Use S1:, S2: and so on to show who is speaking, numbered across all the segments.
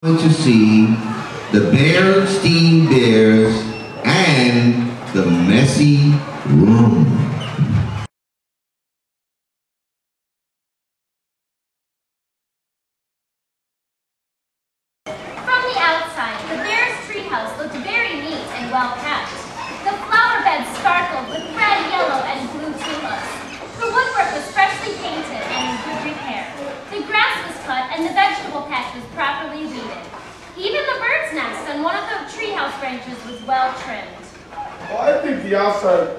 S1: To see the Bearstein Bears and the Messy Room.
S2: From the outside, the Bears' treehouse looked very neat and well kept. The flower beds sparkled with red, yellow, and blue tulips. The woodwork was freshly painted and in good repair. The grass was cut and the vegetable patch was properly weeded. Even the bird's nest on one of the treehouse branches was well trimmed.
S3: Well, I think the outside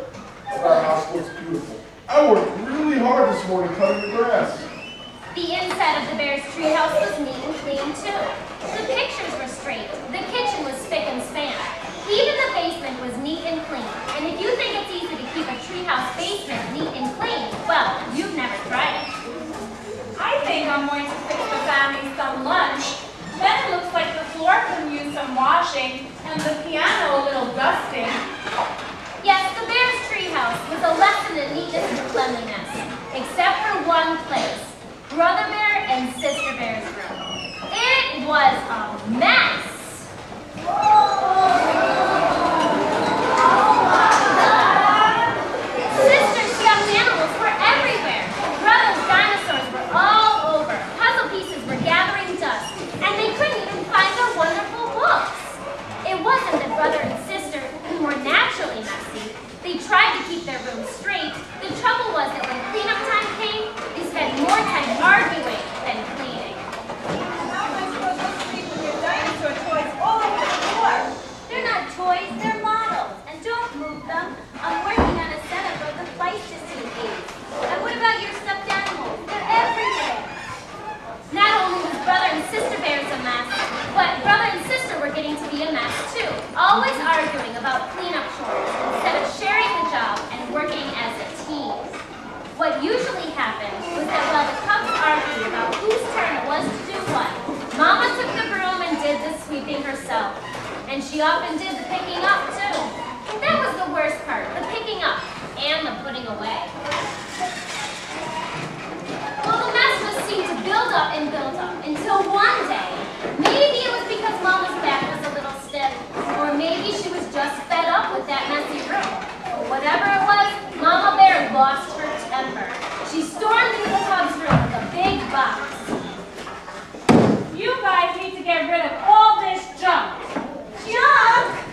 S3: of our house looks beautiful. I worked really hard this morning cutting the grass.
S2: The inside of the Bears' treehouse was neat and clean too. The pictures were straight. The kitchen was spick and span. Even the basement was neat and clean. And if you think it's easy to keep a treehouse basement neat and clean, well, you've never tried it.
S4: I think I'm going to fix the family some lunch. Then it looks like the floor could use some washing and the piano a little dusting.
S2: Yes, the Bears' treehouse was a lesson in neatness and cleanliness, except for one place, Brother Bear and Sister Bear's room. It was a mess. Sister's stuffed animals were everywhere. Brother's dinosaurs were all over. Puzzle pieces were gathering dust, and they couldn't even find their wonderful books. It wasn't that brother and sister were naturally messy. They tried to keep their rooms straight. The trouble was that when cleanup time came, they spent more time arguing than cleaning.
S4: How am I supposed to sleep with your dinosaur toys all over the floor?
S2: They're not toys, they're models. And don't move them. I'm working on a setup of the Pleistocene age. And what about your stuffed animals? They're everywhere. Not only was brother and sister bears a mess, but brother and sister were getting to be a mess too. Always arguing about cleanup chores instead of sharing the job and working as a team. What usually happened was that while the cubs argued about whose turn it was to do what, Mama took the broom and did the sweeping herself. And she often did the picking up too. That was the worst part, the picking up and the putting away. Well, the mess just seemed to build up and build up until one day, maybe it was because Mama's back was a little stiff, or maybe she was just fed up with that messy room. But whatever it was, Mama Bear lost her temper. She stormed into the cub's room with a big box.
S4: You guys need to get rid of all this junk.
S2: Junk?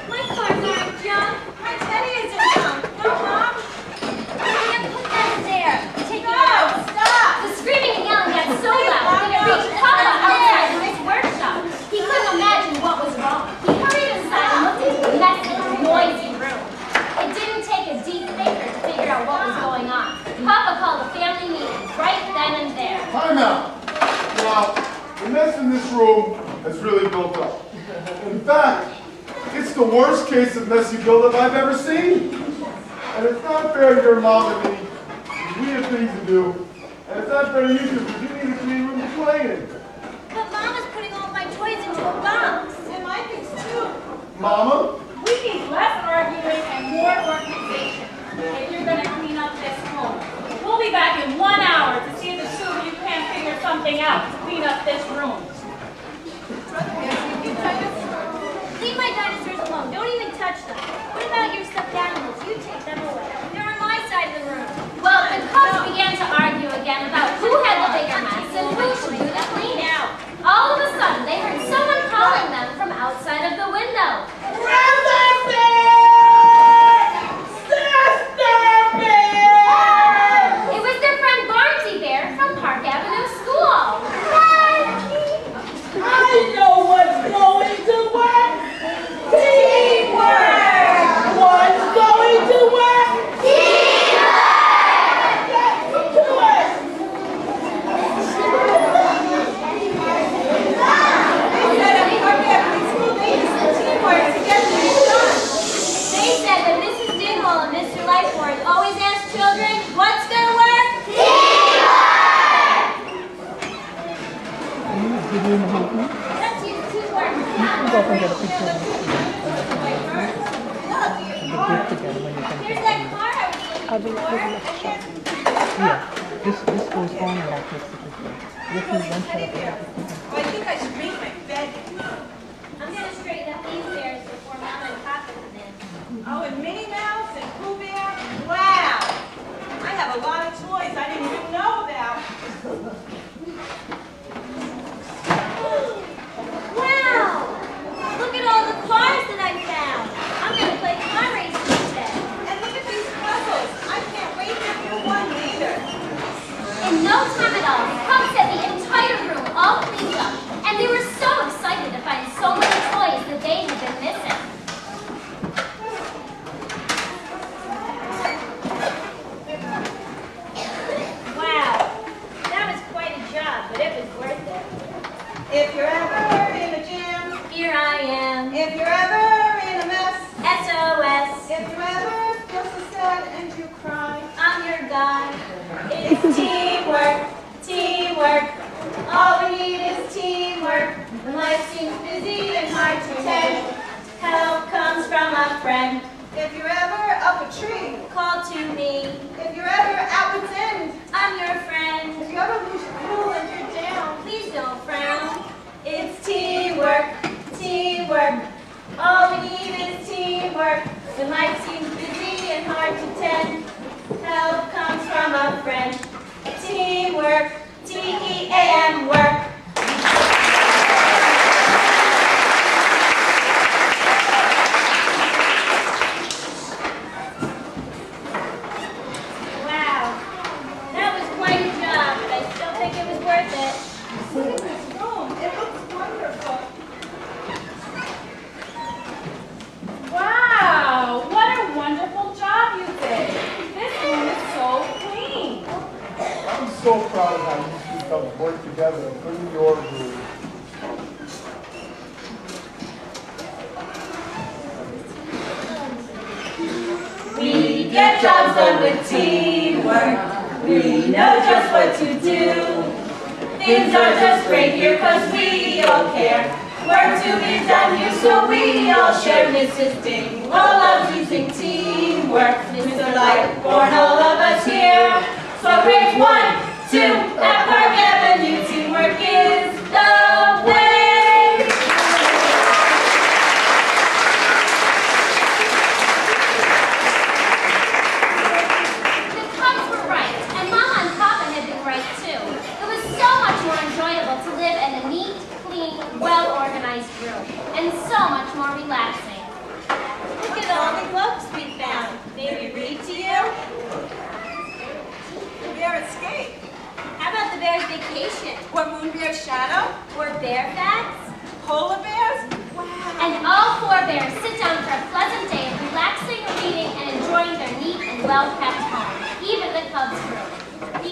S2: My cars aren't junk. My teddy isn't junk. No, Mom. I can't put that there. Take it out. Stop. The screaming and yelling got so loud that it reached Papa outside of his workshop. He couldn't imagine what was wrong. He hurried inside and looked into the messy, noisy room. It didn't take a deep thinker to figure out what was going on. Papa called a family meeting right then and there.
S3: Time out. Now, the mess in this room has really built up. In fact, it's the worst case of messy buildup I've ever seen. And it's not fair to your mom and me, because we have things to do. And it's not fair to you two, because you need a clean room to play in.
S2: But Mama's putting all my toys into a box.
S4: And my things too.
S3: Mama?
S4: We need less arguing and more organization if you're going to clean up this home. We'll be back in 1 hour to see if the two of you can't figure something out to clean up this room.
S2: Leave my dinosaurs alone. Don't even touch them. What about your stuffed animals? You take them away. They're on my side of the room. Well, the cubs began to argue again about who had the bigger mess and who should do the cleaning. All of a sudden, they heard someone calling them from outside of the window.
S4: Brother Bear! Sister Bear!
S2: It was their friend Barnsey Bear from Park Avenue School.
S4: I know what's going to work. Teamwork! What's going to work? Teamwork! Get to it! They said at Park Avenue School they use teamwork to get things done.
S2: They said that Mrs. Dingwall and Mr. Lightboard always ask children, what's going to work? Teamwork! Let's use teamwork. Here's that car I was looking for.
S5: Yeah, this goes on like this. This is one side of it. If you're ever in a jam,
S2: Here I am.
S5: if you're ever in a mess,
S2: SOS.
S5: if you ever feel so sad and you cry,
S2: I'm your guy. It's teamwork, teamwork. All we need is teamwork. When life seems busy and hard to tend, help comes from a friend.
S5: if you're ever up a tree,
S2: Call to me.
S5: if you're ever at wit's end,
S2: I'm your friend.
S5: if you ever lose your cool and you're down,
S2: Please don't frown. It's teamwork, teamwork. All we need is teamwork. When life seems busy and hard to tend, help comes from a friend. Teamwork, T-E-A-M, work. Wow, that was quite a job, but I still think it was worth it.
S5: look at this room. It looks wonderful.
S4: Wow, what a wonderful job you did. This room is so clean.
S3: I'm so proud of how you two fellas work together and put in your room.
S2: We get jobs done with teamwork. We know just what to do. Things are just great here cause we all care. Work to be done here so we all share. Mrs. Ding all loves using teamwork. Mr. Light born all of us here. So grades 1, 2 at Park Avenue. Teamwork is the way. Well-organized room, and so much more relaxing.
S5: Look at all the books we found. Maybe read to you? The Bear Escape.
S2: How about the Bear's Vacation?
S5: Or Moonbear's Shadow.
S2: Or Bear Facts?
S5: Polar Bears. Wow.
S2: And all 4 bears sit down for a pleasant day of relaxing, reading, and enjoying their neat and well-kept home, even the Cubs' room.